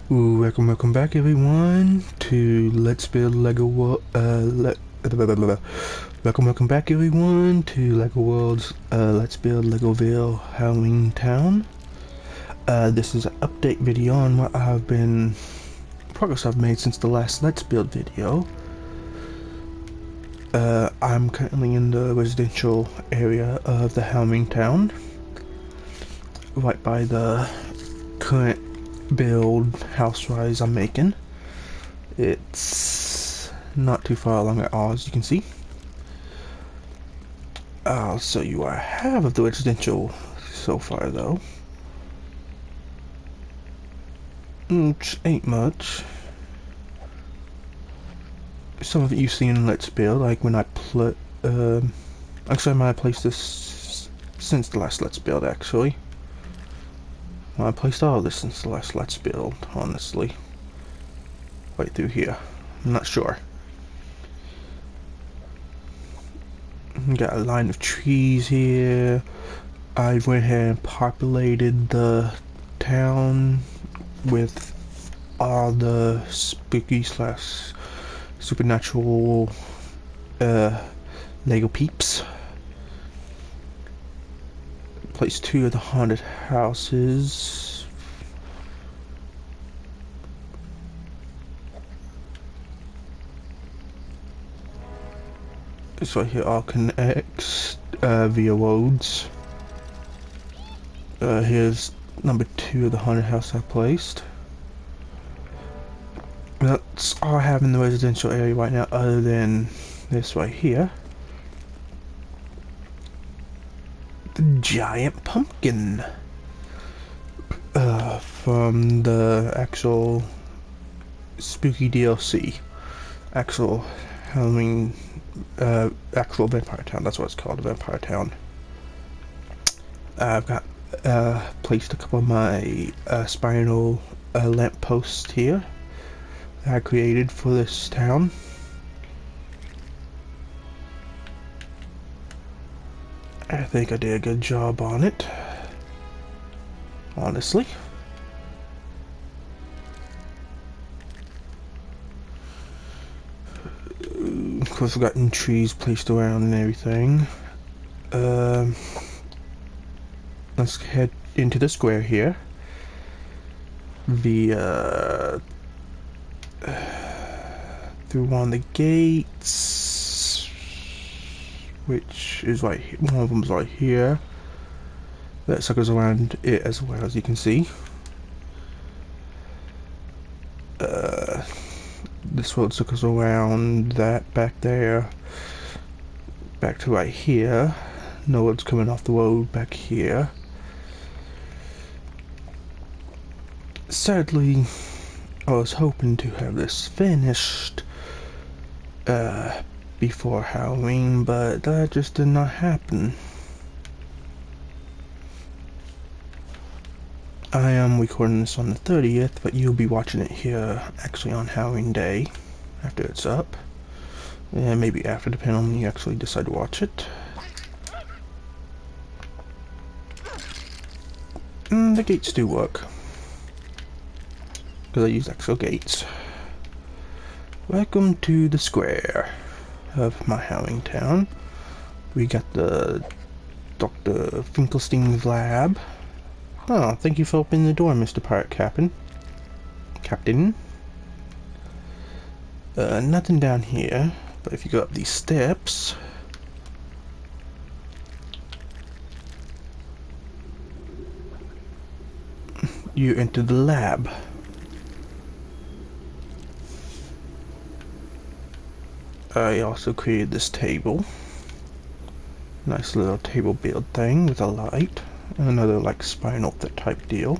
Welcome back everyone to Let's Build Lego World, welcome back everyone to Lego World's, Let's Build Legoville Halloween Town. This is an update video on what progress I've made since the last Let's Build video. I'm currently in the residential area of the Halloween Town, right by the current build house-wise I'm making. It's not too far along at all, as you can see. I'll show you what I have of the residential so far, though. Which ain't much. Some of it you've seen in Let's Build, like when I actually I might have placed this since the last Let's Build, actually. I placed all of this since the last Let's Build, honestly. Right through here. I'm not sure. Got a line of trees here. I went ahead and populated the town with all the spooky slash supernatural Lego peeps. Placed 2 of the haunted houses. This right here all connects via roads. Here's number 2 of the haunted house I placed. That's all I have in the residential area right now, other than this right here. The giant pumpkin from the actual spooky DLC, actual Halloween, actual Vampire Town. That's what it's called, Vampire Town. I've got placed a couple of my spinal lampposts here that I created for this town. I think I did a good job on it, honestly. Of course, I've gotten trees placed around and everything. Let's head into the square here. The through one of the gates, which is right here. One of them's right here. That suckers around it as well, as you can see. This road suckers around that back there, back to right here. No road's coming off the road back here. Sadly, I was hoping to have this finished before Halloween, but that just did not happen. I am recording this on the 30th, but you'll be watching it here actually on Halloween Day after it's up. And maybe after, depending on when you actually decide to watch it. The gates do work, because I use actual gates. Welcome to the square of my Halloween Town. We got the Dr. Finkelstein's lab. Oh, thank you for opening the door, Mr. Pirate Captain. Nothing down here, but if you go up these steps, you enter the lab. I also created this table. Nice little table build thing with a light. Another like spinal type deal.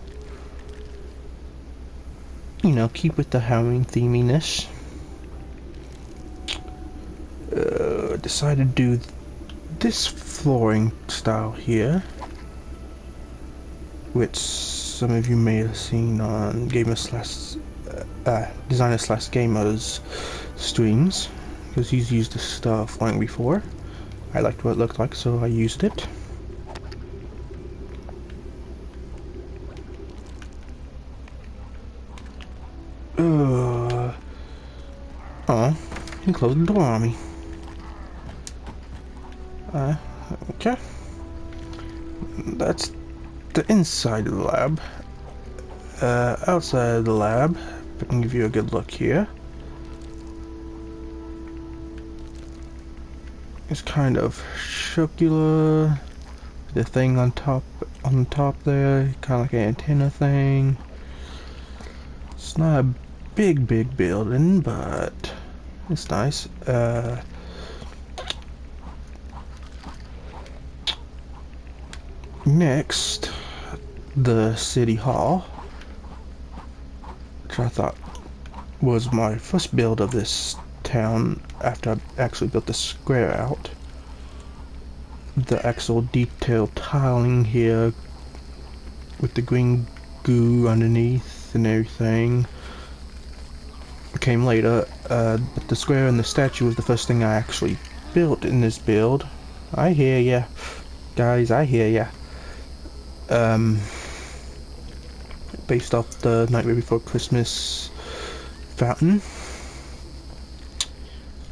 You know, keep with the Halloween theminess. Decided to do this flooring style here, which some of you may have seen on Designer slash Gamers streams, because he's used this style of flooring before. I liked what it looked like, so I used it. Oh, he closed the door on me. Okay. That's the inside of the lab. Outside of the lab, if I can give you a good look here. It's kind of circular. The thing on the top there, kind of like an antenna thing. It's not a big building, but it's nice. Next, the city hall, which I thought was my first build of this town after I actually built the square out. The actual detailed tiling here with the green goo underneath and everything came later, but the square and the statue was the first thing I actually built in this build. I hear ya, guys, I hear ya. Based off the Nightmare Before Christmas fountain.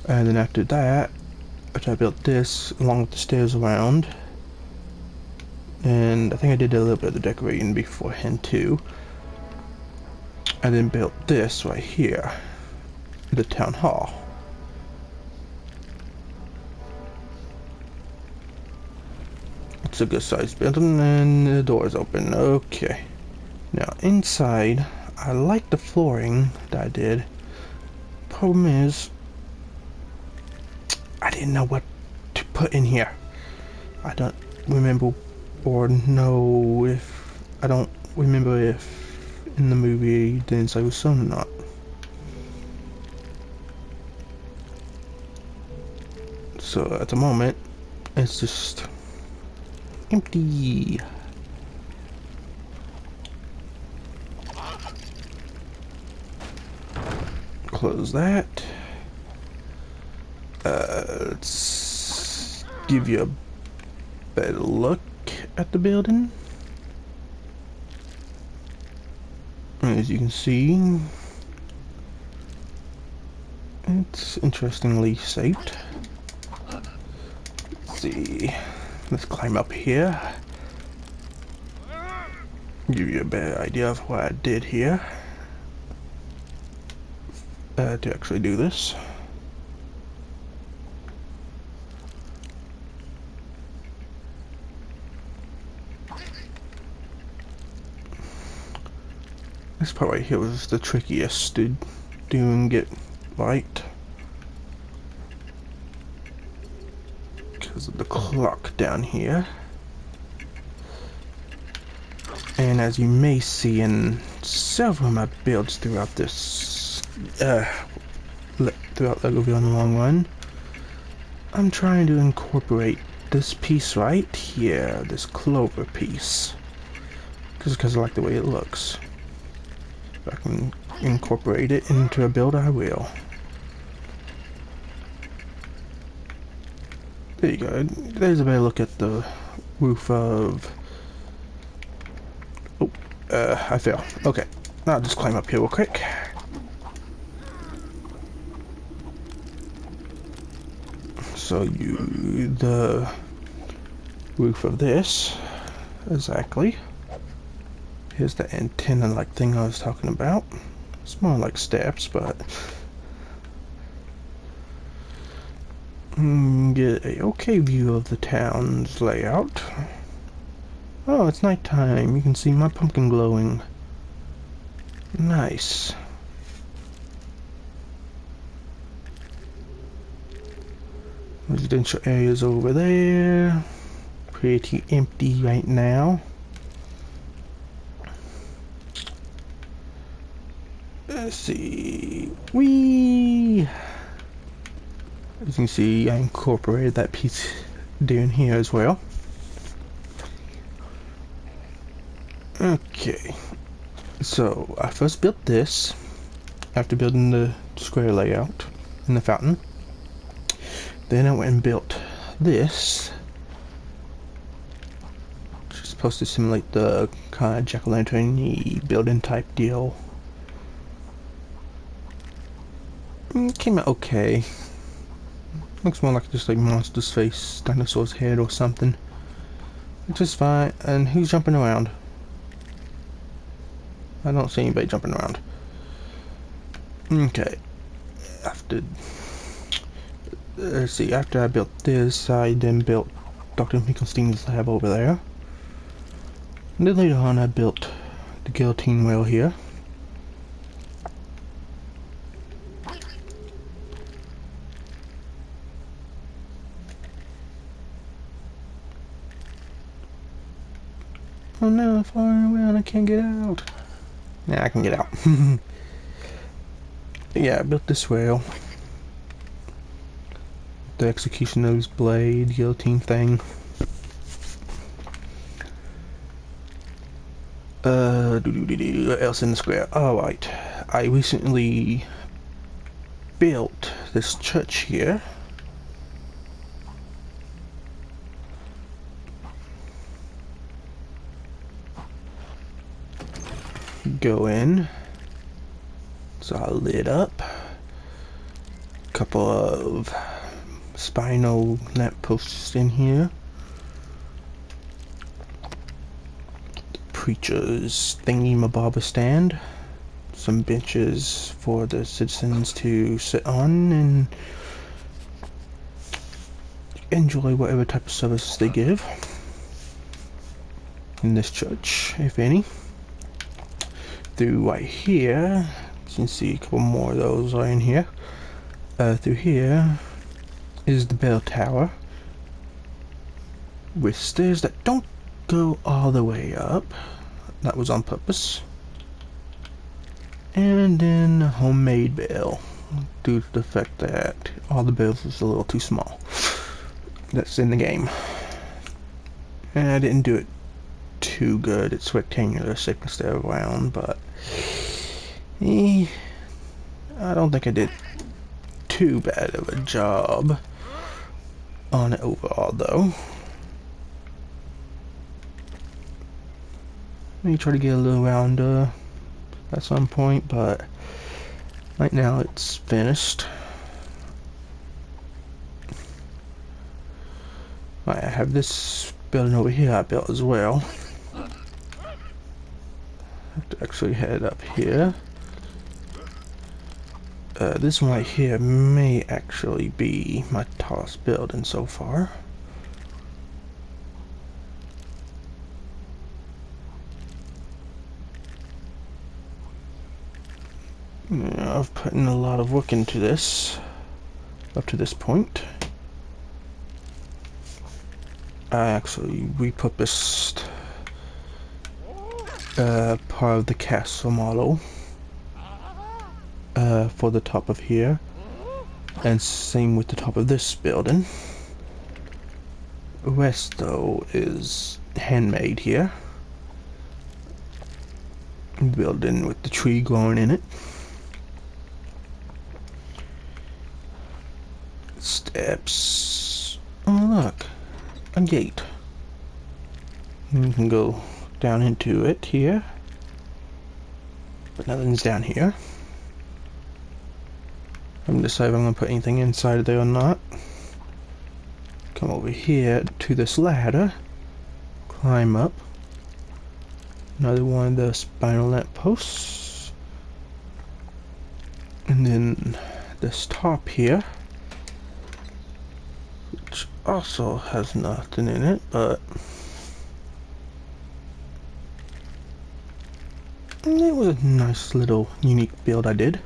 And then after that, after I built this along with the stairs around, and I think I did a little bit of the decorating beforehand too. I then built this right here, the town hall. It's a good sized building and the door is open. Okay. Now inside, I like the flooring that I did. Problem is, I didn't know what to put in here. I don't remember or know if, I don't remember if in the movie the inside was sewn or not. So at the moment, it's just empty. Close that. Let's give you a better look at the building. As you can see, it's interestingly shaped. Let's see. Let's climb up here. Give you a better idea of what I did here. To actually do this. This part right here was the trickiest to do and get right. Because of the clock down here. And as you may see in several of my builds throughout this, throughout Legoville in the long run, I'm trying to incorporate this piece right here, this clover piece. Just because I like the way it looks. If I can incorporate it into a build, I will. There you go. There's a better look at the roof of... Oh, I fell. Okay, I'll just climb up here real quick. So the roof of this, exactly. Here's the antenna-like thing I was talking about. It's more like steps, but get a okay view of the town's layout. Oh, it's nighttime. You can see my pumpkin glowing. Nice. Residential areas over there. Pretty empty right now. Let's see. Whee! As you can see, I incorporated that piece down here as well. Okay. So, I first built this after building the square layout in the fountain. Then I went and built this, which is supposed to simulate the kind of jack-o'-lantern-y building type deal. Came out okay. Looks more like just like monster's face, dinosaur's head or something. Which is fine. And who's jumping around? I don't see anybody jumping around. Okay. After... let's see, after I built this, I then built Dr. Finkelstein's lab over there. And then later on I built the guillotine wheel here. Oh no, I'm far away and I can't get out. Yeah, I can get out. Yeah, I built this wheel. The executioner's blade, guillotine thing. What else in the square? Alright, I recently built this church here. Go in. It's all lit up. Couple of spinal lampposts in here. Preacher's thingy-mabobber stand. Some benches for the citizens to sit on and enjoy whatever type of services they give in this church, if any. Through right here, you can see a couple more of those are in here. Through here is the bell tower with stairs that don't go all the way up. That was on purpose. And then a homemade bell, due to the fact that all the bells was a little too small. That's in the game. And I didn't do it too good. It's rectangular, so it can stay around, but I don't think I did too bad of a job on it overall, though. Maybe try to get a little rounder at some point, but right now it's finished. I have this building over here I built as well. I have to actually head up here. This one right here may actually be my tallest building so far. Yeah, I've put in a lot of work into this up to this point. I actually repurposed part of the castle model for the top of here, and same with the top of this building. The rest though is handmade here. Building with the tree growing in it. Steps. Oh look, a gate. And you can go down into it here, but nothing's down here. I haven't decided if I'm going to put anything inside of there or not. Come over here to this ladder, climb up. Another one of the spinal lamp posts, and then this top here, which also has nothing in it, but it was a nice little unique build I did.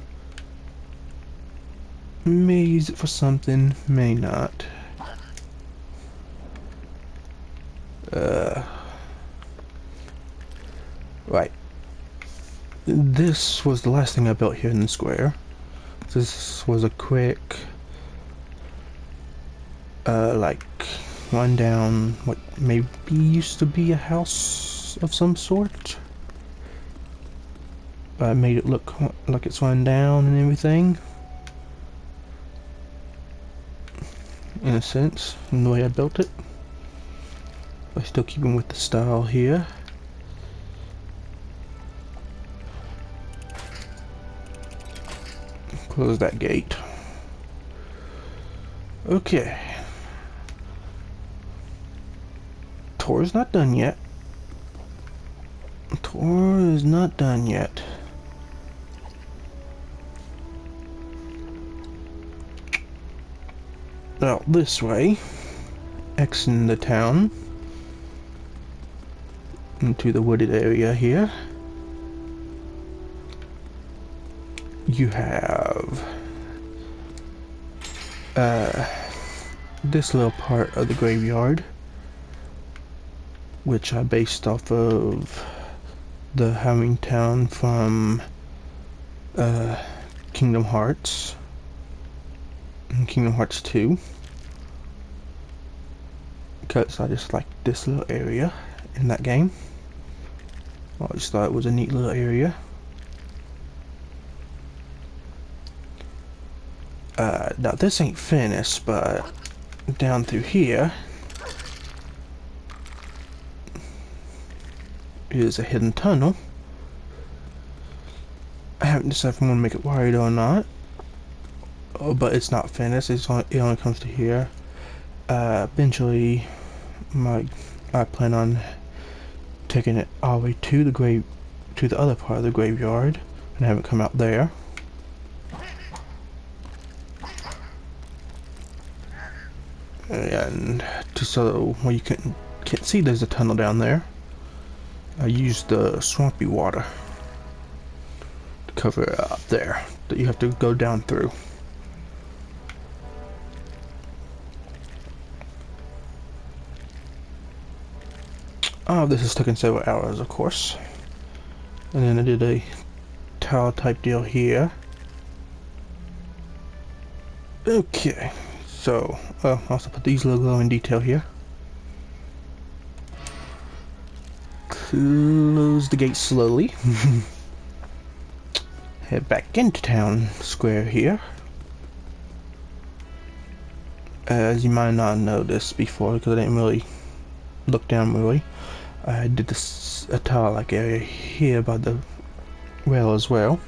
May use it for something, may not. Right. This was the last thing I built here in the square. This was a quick, like, rundown what maybe used to be a house of some sort. But I made it look like it's run down and everything. In a sense, in the way I built it. But still keeping with the style here. Close that gate. Okay. Tour is not done yet. Tour is not done yet. Now this way, exiting the town into the wooded area here, you have this little part of the graveyard, which I based off of the Howling Town from Kingdom Hearts and Kingdom Hearts 2, because I just like this little area in that game. I just thought it was a neat little area. Now this ain't finished, but down through here is a hidden tunnel. I haven't decided if I'm gonna make it wide or not. Oh, but it's not finished. It only comes to here. Eventually, I plan on taking it all the way to the other part of the graveyard, and have it come out there. And just so you can't see, there's a tunnel down there. I used the swampy water to cover it up there that you have to go down through. Oh, this has taken several hours, of course. And then I did a tile type deal here. Okay, so I'll also put these logo in detail here. Close the gate slowly. Head back into town square here. As you might not know this before, because I didn't really look down really. I did a tile-like area here by the well as well.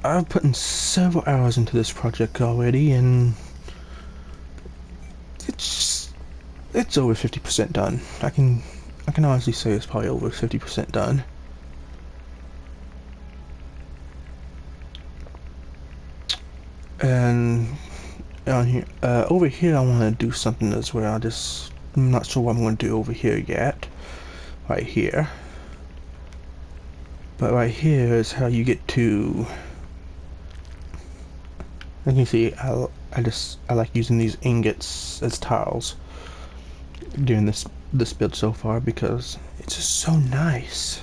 I've put in several hours into this project already, and it's over 50% done. I can honestly say it's probably over 50% done. And on here, over here, I want to do something as well. I'm not sure what I'm going to do over here yet. Right here, but right here is how you get to. As you can see, I like using these ingots as tiles during this build so far, because it's just so nice,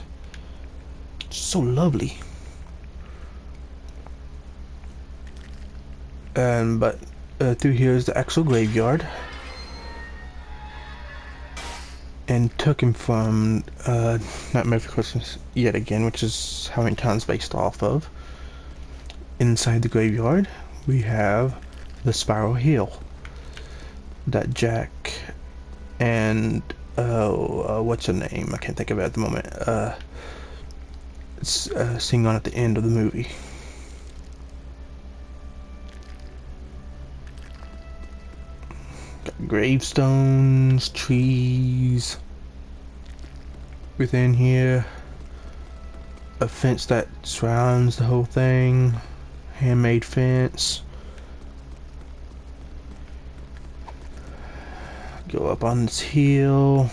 it's so lovely. But through here is the actual graveyard, and took him from Nightmare Before Christmas yet again, which is how many towns based off of. Inside the graveyard, we have the Spiral Hill that Jack and what's her name? I can't think of it at the moment. It's sing on at the end of the movie. Got gravestones, trees within here, a fence that surrounds the whole thing, handmade fence. Go up on this hill.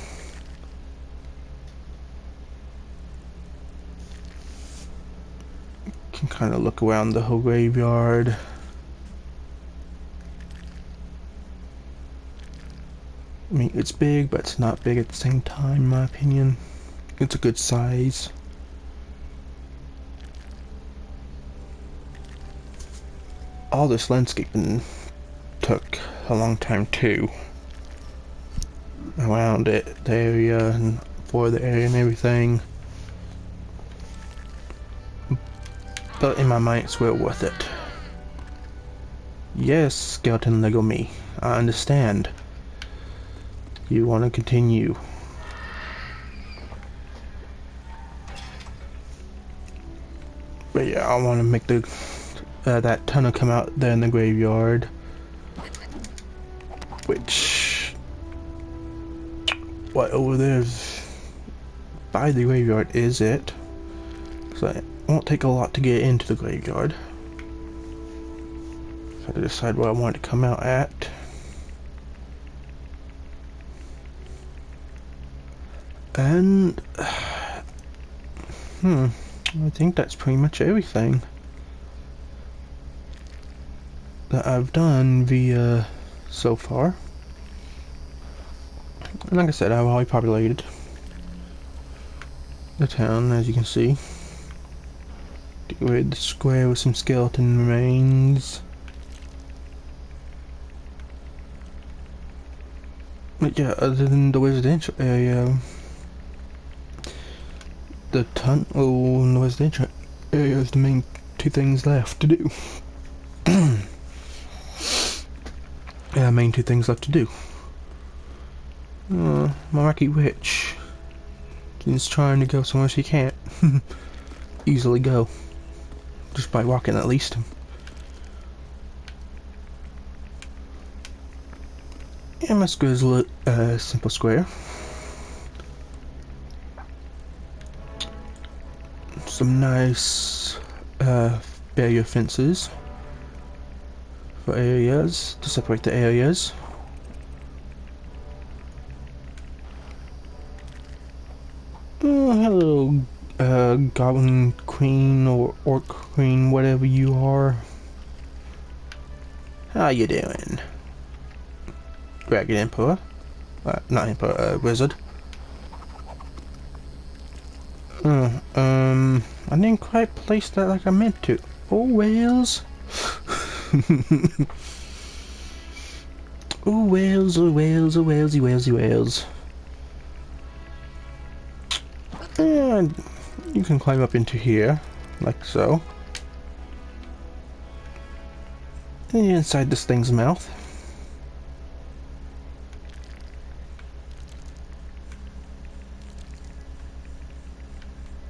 Can kind of look around the whole graveyard. I mean, it's big, but it's not big at the same time, in my opinion. It's a good size. All this landscaping took a long time too. Around it, the area, and for the area and everything. But in my mind, it's well worth it. Yes, Skeleton Lego me, I understand. You want to continue. But yeah, I want to make the that tunnel come out there in the graveyard, which what over there's by the graveyard is it. So it won't take a lot to get into the graveyard. So I had to decide where I want it to come out at. And I think that's pretty much everything that I've done via so far. And like I said, I've already populated the town, as you can see. Decorated the square with some skeleton remains. But yeah, other than the residential area, the tunnel and the residential area is the main two things left to do. Yeah, main two things left to do. My wacky witch is trying to go somewhere she can't easily go, just by walking at least. Yeah, my square is a simple square. Some nice barrier fences for areas, to separate the areas. Oh, hello, Goblin Queen or Orc Queen, whatever you are. How you doing? Dragon Emperor. Not Emperor, Wizard. I didn't quite place that like I meant to. Oh, whales. Oh, whales, oh, whales, oh, whalesy, whalesy, whales. And you can climb up into here, like so. And you're inside this thing's mouth.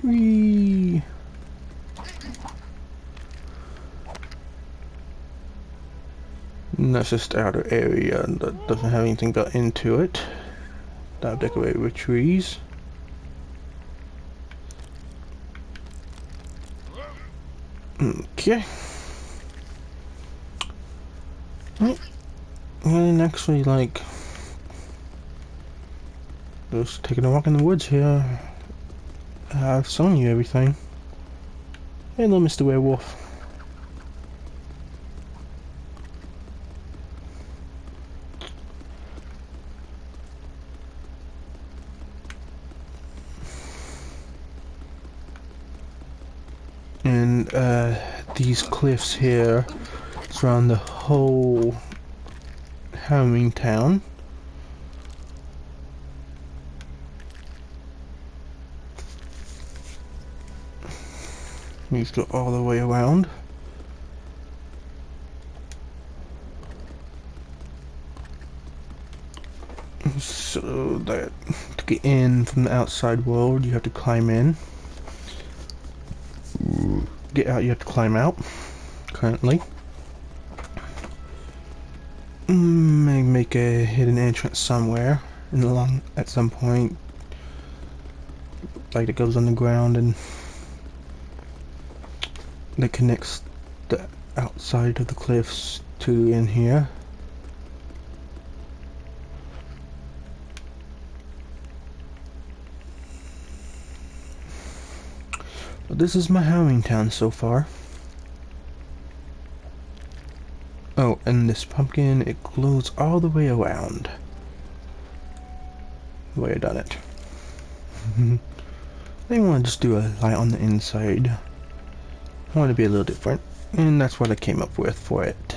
Whee! And that's just outer area that doesn't have anything built into it. That I've decorated with trees. Okay. And actually, like, just taking a walk in the woods here. I've shown you everything. Hello, Mr. Werewolf. And these cliffs here surround the whole Halloween town. These go all the way around. So that to get in from the outside world, you have to climb in. Get out, you have to climb out. Currently, make a hidden entrance somewhere in along at some point, like it goes underground and that connects the outside of the cliffs to in here. But this is my Halloween town so far. Oh, and this pumpkin, it glows all the way around. The way I done it. I want to just do a light on the inside. I want to be a little different, and that's what I came up with for it.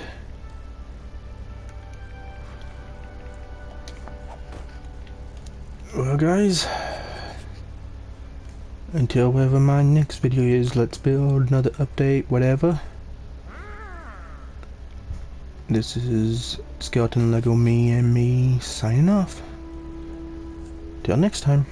Well, guys, until whatever my next video is, let's build another update, whatever. This is Skeleton Lego Me and me signing off. Till next time.